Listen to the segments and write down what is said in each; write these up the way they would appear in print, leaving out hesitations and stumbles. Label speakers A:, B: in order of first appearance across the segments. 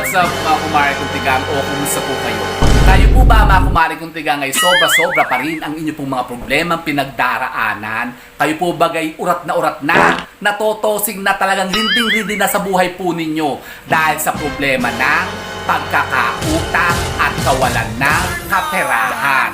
A: What's up mga kumare kong tigang o kumusta po kayo? Kayo po ba mga kumare kong tigang ay sobra-sobra pa rin ang inyo pong mga problemang pinagdaraanan? Kayo po bagay urat na, natotosing na talagang linding-linding na sa buhay po ninyo dahil sa problema ng pagkakautang at kawalan ng kaperahan.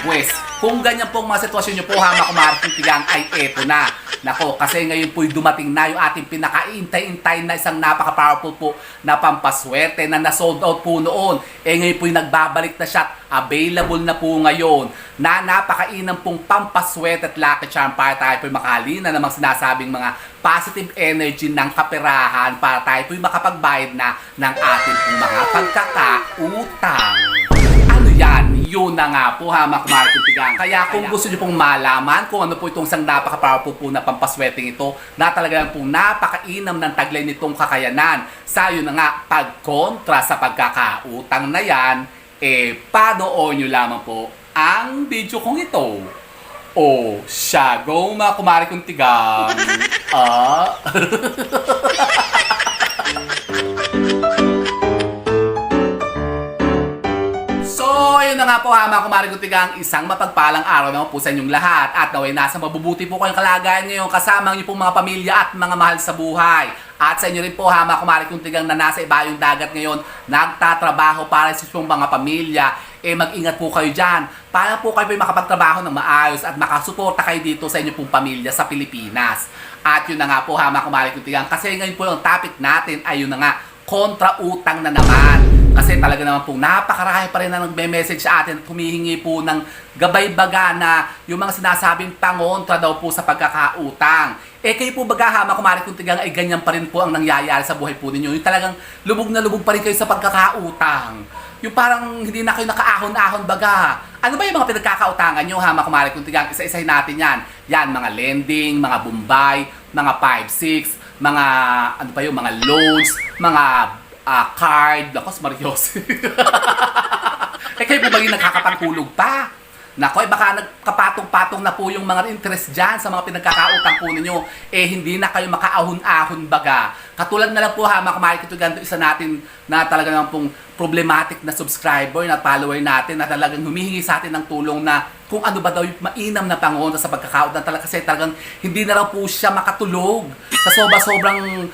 A: Pues, kung ganyan pong mga sitwasyon nyo po ha mga kumare kong tigang ay eto na. Nako, kasi ngayon po'y dumating na yung ating pinakaintay-intay na isang napaka-powerful po na pampaswerte na na-sold out po noon. Ngayon po'y nagbabalik na siya at available na po ngayon na napakainam pong pampaswerte at lucky charm para tayo po'y makalina namang sinasabing mga positive energy ng kaperahan para tayo po'y makapagbayad na ng ating pong mga pagkakautang. Ano yan? Yun na nga po ha mga kumare kong tigang. Kaya kung gusto nyo pong malaman kung ano po itong isang napaka-powerful po na pampaswerteng ito na talagang pong napakainam ng taglay nitong kakayanan sa yun na nga pagkontra sa pagkakautang na yan, panoorin nyo lamang po ang video kong ito. O siya, go mga kumare kong tigang. Ayun na nga po ha mga kumare kong tigang, isang mapagpalang araw naman po sa inyong lahat at naway nasa mabubuti po kayong kalagayan ngayon kasama ang inyong pong mga pamilya at mga mahal sa buhay. At sa inyo rin po ha mga kumare kong tigang na nasa ibayong dagat ngayon, nagtatrabaho para sa inyong mga pamilya, mag-ingat po kayo dyan para po kayo makapagtrabaho ng maayos at makasuporta kayo dito sa inyong pong pamilya sa Pilipinas. At yun na nga po ha mga kumare kong tigang, kasi ngayon po yung topic natin ay yun na nga, kontra utang na naman. Kasi talaga naman po napakarami pa rin na nagme-message sa atin at humihingi po ng gabay-baga na yung mga sinasabing pangontra daw po sa pagkakautang. Kayo po baga ha, mga kumare kong tigang ay ganyan pa rin po ang nangyayari sa buhay po ninyo. Yung talagang lubog na lubog pa rin kayo sa pagkakautang. Yung parang hindi na kayo nakaahon-ahon baga. Ano ba yung mga pinagkakautangan nyo ha, mga kumare kong tigang? Isa-isahin natin yan. Yan, mga lending, mga bumbay, mga 5-6, mga ano pa yung mga loans, mga card, lakos Marios. Kayo po ba yung nagkakapangkulog pa? Nako, baka nagkapatong-patong na po yung mga interest dyan sa mga pinagkakautang po ninyo. Hindi na kayo makaahon-ahon baga. Katulad na lang po ha, mga kumare kong tigang, isa natin na talaga naman pong problematic na subscriber na follower natin na talagang humihingi sa atin ng tulong na kung ano ba daw yung mainam na pangontra sa pagkakautang talaga kasi talagang hindi na raw po siya makatulog sa sobrang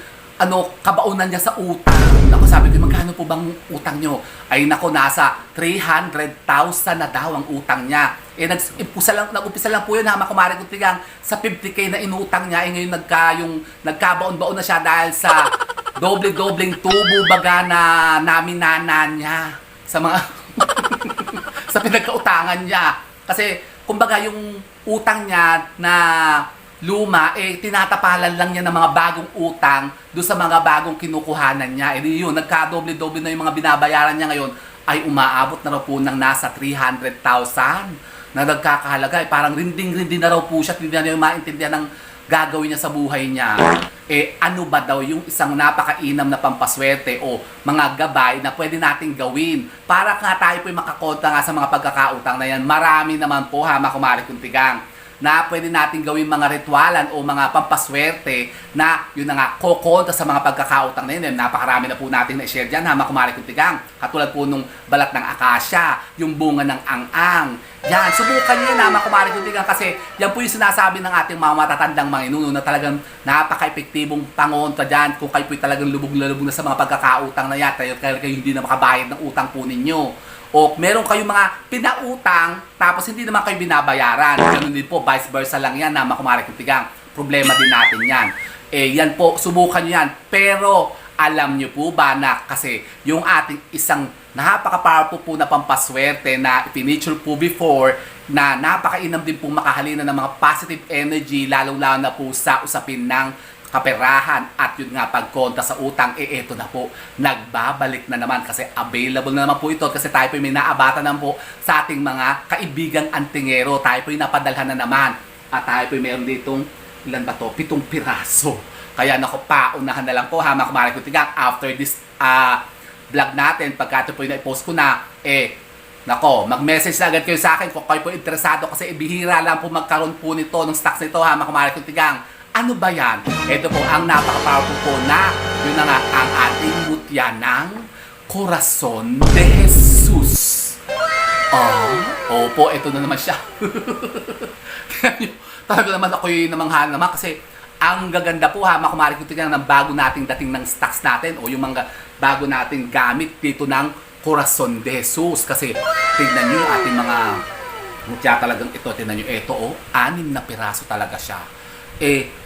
A: kabaunan niya sa utang. Naku, sabi ko, magkano po bang utang nyo? Ay naku, nasa 300,000 na daw ang utang niya. Nag-umpisa lang po yun ha, mga kumare kong tigang, sa 50k na inutang niya. Ngayon nagkabaon-baon na siya dahil sa doble-dobleng tubo baga na naminana niya sa mga sa pinagkautangan niya. Kasi, kumbaga yung utang niya na luma, tinatapalan lang niya ng mga bagong utang doon sa mga bagong kinukuhanan niya. Yun, nagka-doble-doble na yung mga binabayaran niya ngayon ay umaabot na raw po ng nasa 300,000 na nagkakahalaga. Parang rinding-rinding na raw po siya at hindi na niya maintindihan ng gagawin niya sa buhay niya. Ano ba daw yung isang napakainam na pampaswerte o mga gabay na pwede nating gawin para nga tayo po makakontra nga sa mga pagkakautang na yan? Marami naman po ha, mga kumare kong tigang, na pwede natin gawin mga ritualan o mga pampaswerte na yun na nga kokontra sa mga pagkakautang na yun. Napakarami na po natin na-share dyan ha, mga kumare kong tigang. Katulad po nung balat ng akasya, yung bunga ng ang-ang. Yan, subukan nyo na mga kumare kong tigang kasi yan po yung sinasabi ng ating mga matatandang mga inuno na talagang napaka-epektibong pangontra dyan kung kayo po talagang lubog na sa mga pagkakautang na yan. Kayo hindi na makabayad ng utang po ninyo. O meron kayong mga pinautang tapos hindi naman kayo binabayaran. Ganun din po, vice versa lang yan na mga kumare kong tigang. Problema din natin yan. Yan po, subukan nyo yan. Pero alam nyo po ba na kasi yung ating isang napaka-powerful po na pampaswerte na ipiniture po before na napakainam din po makahalina ng mga positive energy lalong-lalo na po sa usapin ng kaperahan at yun nga pagkontra sa utang, eto na po, nagbabalik na naman kasi available na naman po ito kasi tayo po may naabatan naman po sa ating mga kaibigang antingero. Tayo po napadalhan na naman at tayo po meron ditong, ilan ba to? 7 piraso. Kaya naku, paunahan na lang po ha mga kumare kong tigang after this vlog natin, pagka ito po yung na-post ko na, nako, mag-message na agad kayo sa akin kung kayo po interesado kasi bihira lang po magkaroon po nito ng stocks nito ha mga kumare kong tigang. Ano ba yan? Ito po ang napaka-powerful po na yun na nga ang ating mutya ng Corazon de Jesus. Opo, ito na naman siya. Talaga naman ako'y namangha naman kasi ang gaganda po ha, makumari ko tingnan ng bago nating dating ng stocks natin o yung mga bago nating gamit dito ng Corazon de Jesus. Kasi tignan nyo yung ating mga mutya talagang ito. Tignan nyo, ito 6 na piraso talaga siya.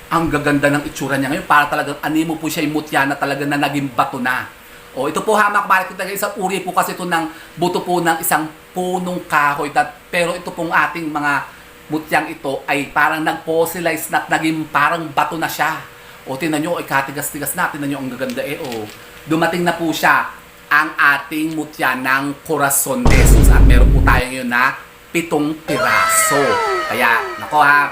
A: Ang gaganda ng itsura niya ngayon. Para talagang animo po siya yung mutya na talaga na naging bato na. Ito po ha, makumari ko talaga isang uri po kasi ito ng buto po ng isang punong kahoy. Pero ito pong ating mga mutyang ito ay parang nag-fossilize na naging parang bato na siya. Tingnan nyo, katigas-tigas na. Tingnan nyo, ang gaganda Dumating na po siya ang ating mutya ng Corazon de Jesus. At meron po tayo ngayon na 7 piraso. Kaya, nako ha,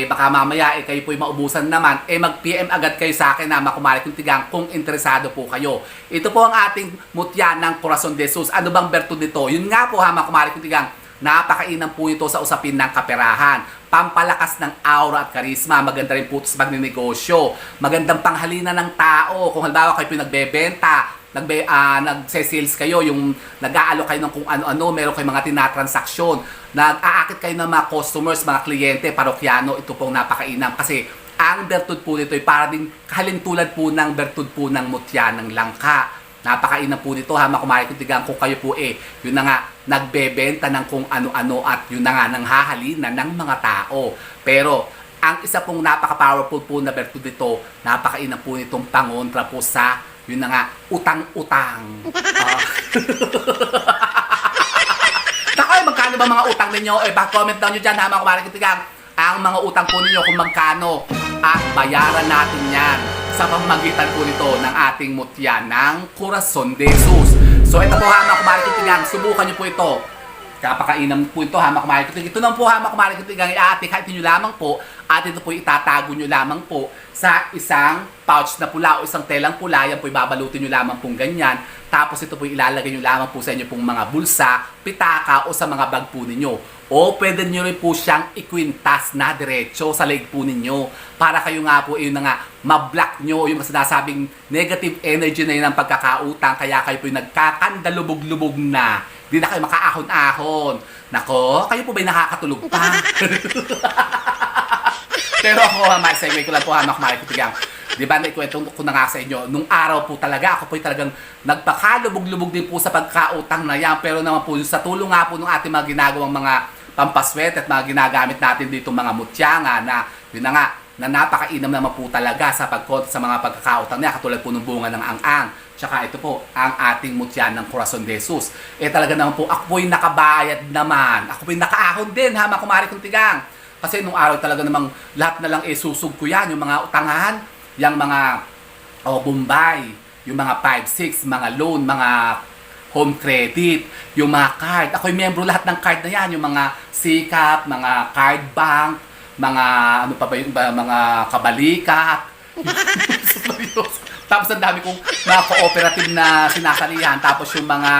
A: baka mamaya kayo po'y maubusan naman, mag-PM agad kayo sa akin na makumari kong tigang kung interesado po kayo. Ito po ang ating mutya ng Corazon de Jesus. Ano bang bertud nito? Yun nga po ha, makumari kong tigang, napakainam po ito sa usapin ng kaperahan. Pampalakas ng aura at karisma. Maganda rin po ito sa pagninegosyo. Magandang panghalina ng tao. Kung halimbawa kayo pinagbebenta, nagse-sales kayo, yung nag-aalok kayo ng kung ano-ano, meron kayo mga tinatransaksyon, nag-aakit kayo ng mga customers, mga kliyente, parokyano, ito pong napakainam. Kasi ang bertud po nito ay para din halintulad po ng bertud po ng mutya ng langka. Napakainam po nito ha, makumari kong tigang kung kayo po yun na nga, nagbebenta ng kung ano-ano at yun na nga, nang hahalina ng mga tao. Pero, ang isa pong napaka-powerful po na bertud nito, napakainam po nitong pangontra po sa, yun na nga, utang-utang. Nakoy, magkano ba mga utang ninyo? Comment down nyo dyan ha, makumari kong tigang, ang mga utang po ninyo kung magkano at bayaran natin yan sa pamamagitan po nito ng ating mutya ng Corazon de Jesus. So ito po ha, makumari kong tigang, subukan nyo po ito. Kapakainam po ito ha, makumari kong tigang. Ito lang po ha, makumari kong tigang, i-aatik nyo lamang po at ito po itatago nyo lamang po sa isang pouch na pula o isang telang pula. Yan po ibabalutin nyo lamang pong ganyan. Tapos ito po ilalagay nyo lamang po sa inyo pong mga bulsa, pitaka o sa mga bag po ninyo. O pwede nyo rin po siyang ikwintas na diretso sa leg po ninyo para kayo nga po na nga ma-block nyo yung sinasabing negative energy na yun ng pagkakautang, kaya kayo po yung nagkakandalubog-lubog na. Di na kayo makaahon-ahon. Nako, kayo po ba'y nakakatulog pa? Pero ako ha, segue ko lang po ha, makumari ko tigang. Di ba, naikwento ko na nga sa inyo, nung araw po talaga, ako po talagang nagpakalubog-lubog din po sa pagkautang na yan. Pero naman po, sa tulong nga po ng ating mga ginagawang mga pampaswet at mga ginagamit natin dito mga mutya nga na, yun na nga, na napakainam naman po talaga sa pagkontra sa mga pagkakautang niya, katulad po ng bunga ng ang-ang. Tsaka ito po, ang ating mutya ng Corazon de Jesus. Talaga naman po, ako po'y nakabayad naman. Ako po'y nakaahon din ha, makumari kong tigang. Kasi nung araw talaga namang lahat na lang susug ko yan, yung mga utangan, yung mga Bombay, yung mga 5-6, mga loan, mga home credit, yung mga card. Ako'y membro lahat ng card na yan, yung mga Sikap, mga card bank, mga ano pa ba yung mga kabalikat. Tapos ang dami kong mga cooperative na sinasalihan. Tapos yung mga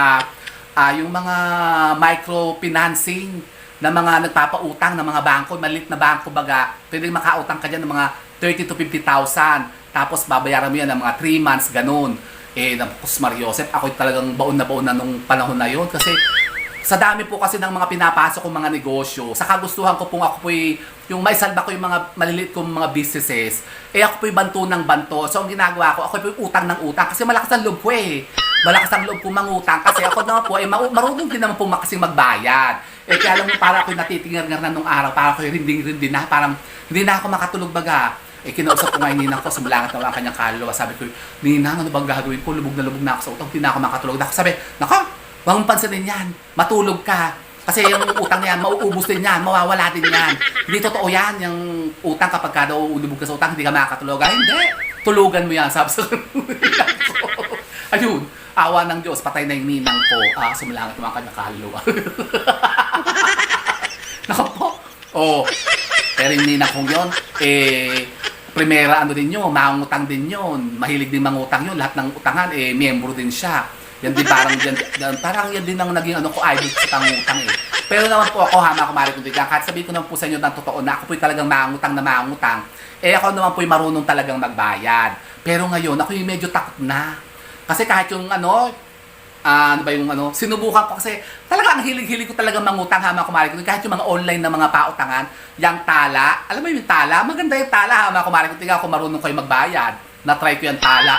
A: microfinancing na mga nagpapautang ng mga bangko, maliit na bangko baga, pwedeng makautang ka dyan ng mga 30 to 50,000. Tapos babayaran mo yan ng mga 3 months, ganun. Tapos Mariosep, ako talagang baon na nung panahon na yon kasi sa dami po kasi ng mga pinapasok kong mga negosyo, sa kagustuhan ko pong ako po'y, yung maisalba ko yung mga maliliit kong mga businesses, ako po'y banto ng banto. So ang ginagawa ko, ako po'y utang ng utang kasi malakas ang loob ko Malakas ang loob ko mangutang kasi ako naman po, marunong din naman po kasing magbayad. Kaya lang para ako'y natitingar-ngar na nung araw, para ako'y rinding-rinding na, parang hindi na ako makatulog baga. Kinausap ko nga yung ninang ko, sumulangat na ang kanyang kaluluwa. Sabi ko, Ninang, ano bang gagawin ko? Lubog na ako sa utang, hindi na ako makatulog. Sabi, nako, huwag mong pansinin yan, matulog ka. Kasi yung utang na yan, mauubos din yan, mawawala din yan. Hindi totoo yan, yung utang kapag ka daw ulubog ka sa utang, hindi ka makakatulog. Hindi, tulugan mo yan, sabi sa ninang ko. Ayun, awa ng Diyos, patay na yung ninang ko. Sumulangat na ang kanyang kaluluwa. Nako po. Pero yung ninang kong yun, primera ano din yun, mangutang din yun. Mahilig din mangutang yun. Lahat ng utangan, miyembro din siya. Yan din parang yan din ang naging ko, idol sa tangutang Pero naman po ako, kumari kong tigang. Kahit sabihin ko naman po sa inyo ng totoo na ako po'y talagang mangutang na mangutang. Ako naman po'y marunong talagang magbayad. Pero ngayon, ako yung medyo takot na. Kasi kahit yung ano ba yung sinubukan ko kasi talaga ang hilig-hilig ko talaga mangutang ha mga kumari ko. Kahit yung mga online na mga pautangan, yung tala, alam mo yung tala, maganda yung tala ha mga kumari ko. Tingnan kung marunong kayo magbayad. Na-try ko yung tala.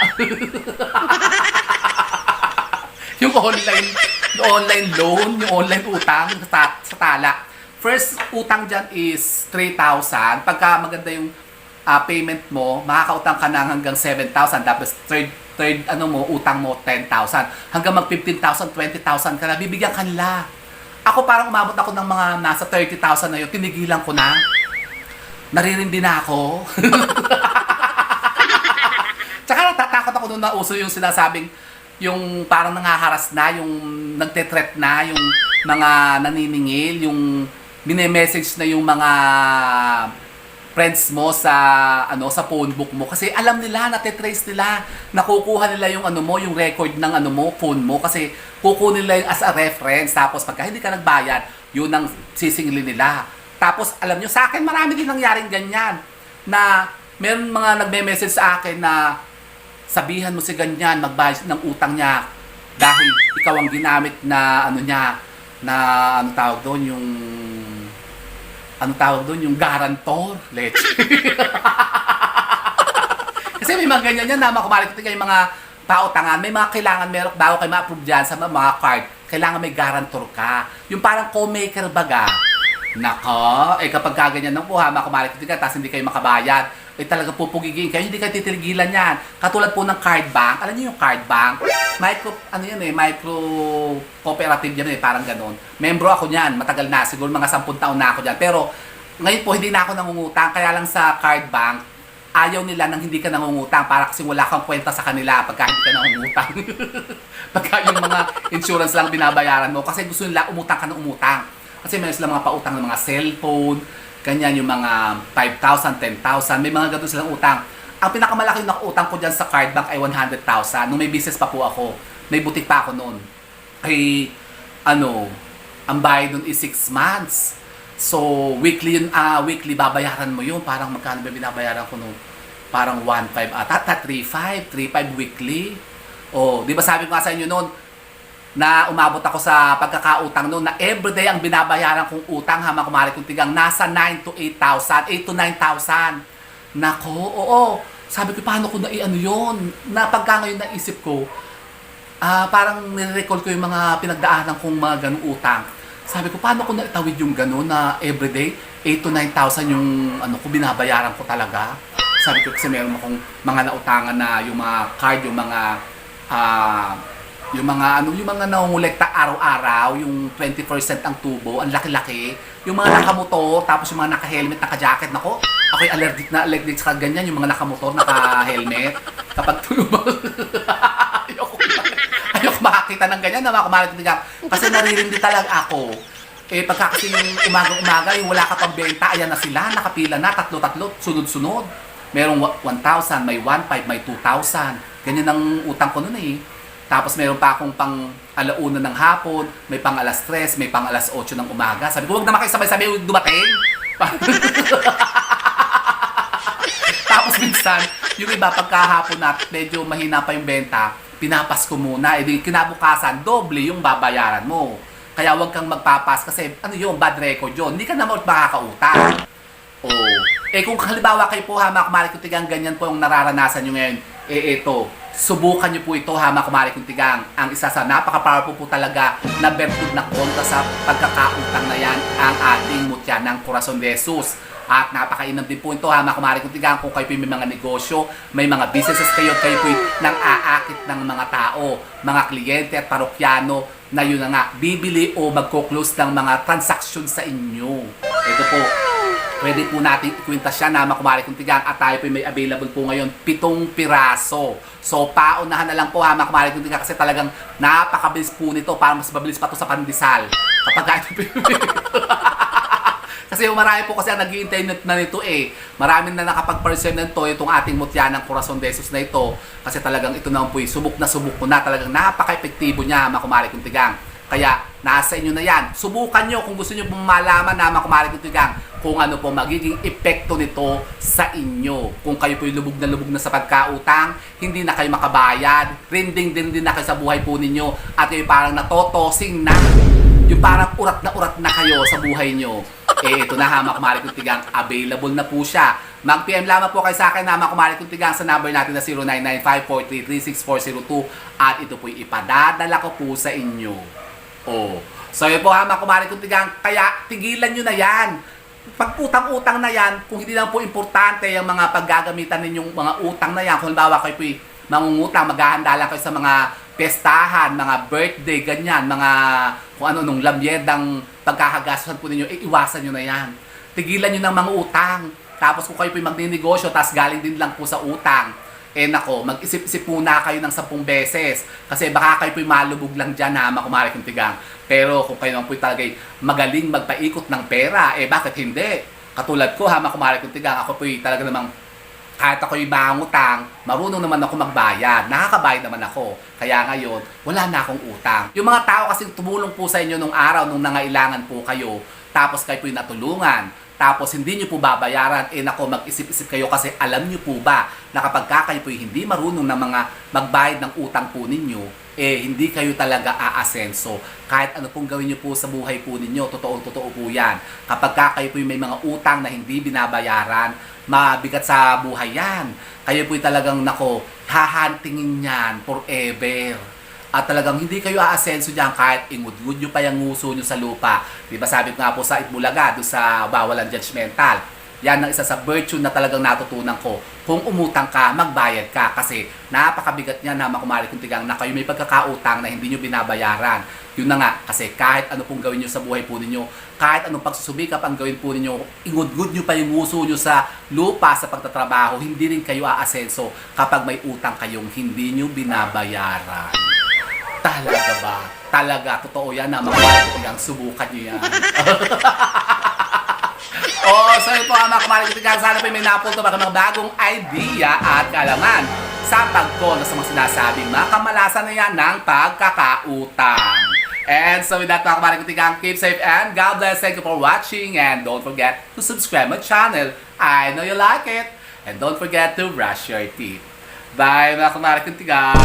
A: Yung online loan, yung online utang sa tala. First utang dyan is 3,000. Pagka maganda yung payment mo, makakautang ka na hanggang 7,000. Tapos third utang mo 10,000. Hanggang mag 15,000, 20,000 ka na, bibigyan ka nila. Ako parang umabot ako ng mga nasa 30,000 na yun, tinigilan ko na. Naririndi na ako. Tsaka natatakot ako nung nauso yung sinasabing, yung parang nangaharas na, yung nagte-threat na, yung mga naniningil, yung mini-message na yung mga friends mo sa phone book mo kasi alam nila, nate-trace nila, nakukuha nila yung yung record ng phone mo kasi kukunin nila yung as a reference tapos pagka hindi ka nagbayad, yun ang sisingilin nila. Tapos alam nyo, sa akin marami din nangyaring ganyan na meron mga nagme-message sa akin na sabihan mo si ganyan, magbayad ng utang niya dahil ikaw ang ginamit na tawag doon, yung garantor, leche. Kasi may mga ganyan yan na makumalik ito yung mga pautangan, may mga kailangan meron bago kayo ma-approve dyan sa mga card, kailangan may garantor ka. Yung parang co-maker baga. Nako, kapag kaganyan ng puha, makumalik ito ka, tapos hindi kayo makabayad, talagang pupugigin kayo, hindi kayo titiligilan yan. Katulad po ng card bank, alam niyo yung card bank? Micro cooperative yan parang ganun. Membro ako niyan, matagal na, siguro mga 10 taon na ako diyan. Pero ngayon po hindi na ako nangungutang, kaya lang sa card bank, ayaw nila nang hindi ka nangungutang para kasi wala kang kwenta sa kanila pagka hindi ka nangungutang. Pagka yung mga insurance lang binabayaran mo kasi gusto nila umutang ka ng umutang. Kasi meron sila mga pautang ng mga cellphone, ganyan yung mga 5,000, 10,000, may mga ganito silang utang. Ang pinakamalaki na utang ko dyan sa card bank ay 100,000. Nung may business pa po ako, may butik pa ako noon. Ang bayad nun is 6 months. So, weekly babayaran mo yun. Parang magkano ba binabayaran ko noon? Parang 1,500 ata, 3,500 weekly. Di ba sabi ko nga sa inyo noon, na umabot ako sa pagkakautang noon na everyday ang binabayaran kong utang mga kumari kong tigang nasa 9 to 8,000, 8 to 9,000. Nako, oo. Sabi ko, paano ko yun? Na pagka ngayon naisip ko, parang nire-recall ko yung mga pinagdaanan kong mga ganung utang. Sabi ko, paano ko naitawid yung gano'n na everyday 8 to 9,000 yung ko binabayaran ko talaga. Sabi ko kasi meron akong mga nautangan na yung mga card, yung mga nangungulekta araw-araw, yung 20% ang tubo, ang laki-laki, yung mga nakamotor, tapos yung mga naka-helmet, naka-jacket, nako, ako'y allergic sa ganyan, yung mga nakamotor, naka-helmet, kapag ayoko makakita ng ganyan, na makumalit niya, kasi naririndi talaga ako. Pagka kasi yung umaga-umaga, yung wala ka pang benta, ayan na sila, nakapila na, tatlo-tatlo, sunod-sunod. Merong 1,000, may 1,500, may 2,000. Ganyan ang utang ko noon Tapos meron pa akong pang 1:00 ng hapon, may pang 3:00, may pang 8:00 ng umaga. Sabi ko, huwag naman kayo sabay-sabay dumating. Tapos minsan, yung iba pagkahapon na medyo mahina pa yung benta, pinapas ko muna. Kinabukasan, doble yung babayaran mo. Kaya huwag kang magpapas kasi bad record yun. Hindi ka naman makakautang. Kung halimbawa kayo po kumari kung tigang ganyan po yung nararanasan nyo ngayon, subukan nyo po ito kumari kung tigang. Ang isa sa napaka-powerful po talaga na bertud na kontra sa pagkakautang na yan, ang ating mutya ng Corazon de Jesus. At napakainam din po ito kumari kung tigang kung kayo po may mga negosyo, may mga businesses kayo po nang aakit ng mga tao, mga kliyente at parokyano na yun na nga, bibili o magko-close ng mga transaksyon sa inyo. Ito po, pwede po natin ikwintas siya kumari kung tigang at tayo po may available po ngayon 7 piraso. So paunahan na lang po kumari kung tigang kasi talagang napakabilis po nito para mas mabilis pa to sa pandesal. Kapag kasi marami po kasi ang nag-i-intay na nito Marami na nakapag-perceive na ito, itong ating mutya ng Corazon de Jesus na ito. Kasi talagang ito naman po subok ko na talagang napaka-epektibo niya kumari kung tigang. Kaya nasa inyo na yan. Subukan nyo kung gusto nyo malaman kumari kung tigang kung ano po magiging epekto nito sa inyo. Kung kayo po lubog na sa pagkautang, hindi na kayo makabayad, rinding din na kayo sa buhay po ninyo, at kayo parang natotosing na. Yung parang urat na kayo sa buhay nyo. Ito na ha, mga kumari kong tigang, available na po siya. Mag-PM lamang po kayo sa akin na mga kumari kong tigang sa number natin na 0995-433-6402 at ito po'y ipadadala ko po sa inyo. So yun po ha, mga kumari kong tigang, kaya tigilan nyo na yan. Pag utang-utang na yan, kung hindi lang po importante yung mga paggagamitan ninyong mga utang na yan, kung halimbawa kayo po'y mangungutang, maghahanda lang kayo sa mga pestahan, mga birthday, ganyan, mga kung ano nung lamyedang pagkakagastusan po ninyo, iwasan nyo na yan. Tigilan nyo ng mga utang. Tapos kung kayo po'y magninegosyo, tapos galing din lang po sa utang, nako, mag-isip-isip muna kayo ng 10 beses. Kasi baka kayo po'y malubog lang dyan ha, mga kumari kong tigang. Pero kung kayo naman po'y talagang magaling magpaikot ng pera, bakit hindi? Katulad ko ha, mga kumari kong tigang, ako po'y talaga namang kahit ako'y mangutang, marunong naman ako magbayad. Nakakabayad naman ako. Kaya ngayon, wala na akong utang. Yung mga tao kasi tumulong po sa inyo nung araw, nung nangailangan po kayo, tapos kayo po'y natulungan, tapos hindi nyo po babayaran, nako, mag-isip-isip kayo kasi alam nyo po ba na kapag kayo po'y hindi marunong na mga magbayad ng utang po ninyo, hindi kayo talaga aasenso. Kahit ano pong gawin nyo po sa buhay po ninyo, totoo po yan. Kapag kayo po'y may mga utang na hindi binabayaran, mabigat sa buhay yan. Kayo po'y talagang, nako, hahantingin yan forever. At talagang hindi kayo aasenso dyan kahit ingud-ngud nyo pa yung nguso nyo sa lupa. Diba sabi ko nga po sa Itbulaga, doon sa Bawalan Judgmental, yan ang isa sa virtue na talagang natutunan ko. Kung umutang ka, magbayad ka. Kasi napakabigat niya na makumari kong tigang na kayo may pagkakautang na hindi nyo binabayaran. Yun na nga, kasi kahit ano pong gawin nyo sa buhay po ninyo, kahit anong pagsusubikap ang gawin po ninyo, ingud-ngud nyo pa yung nguso nyo sa lupa sa pagtatrabaho, hindi rin kayo aasenso kapag may utang kayong hindi nyo binabayaran. Talaga ba? Talaga, totoo yan na mga katigang, subukan nyo yan. So ito mga katigang, sana po may napulto ba ng bagong idea at kaalaman sa pagkono sa mga sinasabing mga kamalasan na yan ng pagkakautang. And so with that mga katigang, keep safe and God bless. Thank you for watching and don't forget to subscribe my channel. I know you like it. And don't forget to brush your teeth. Bye mga katigang!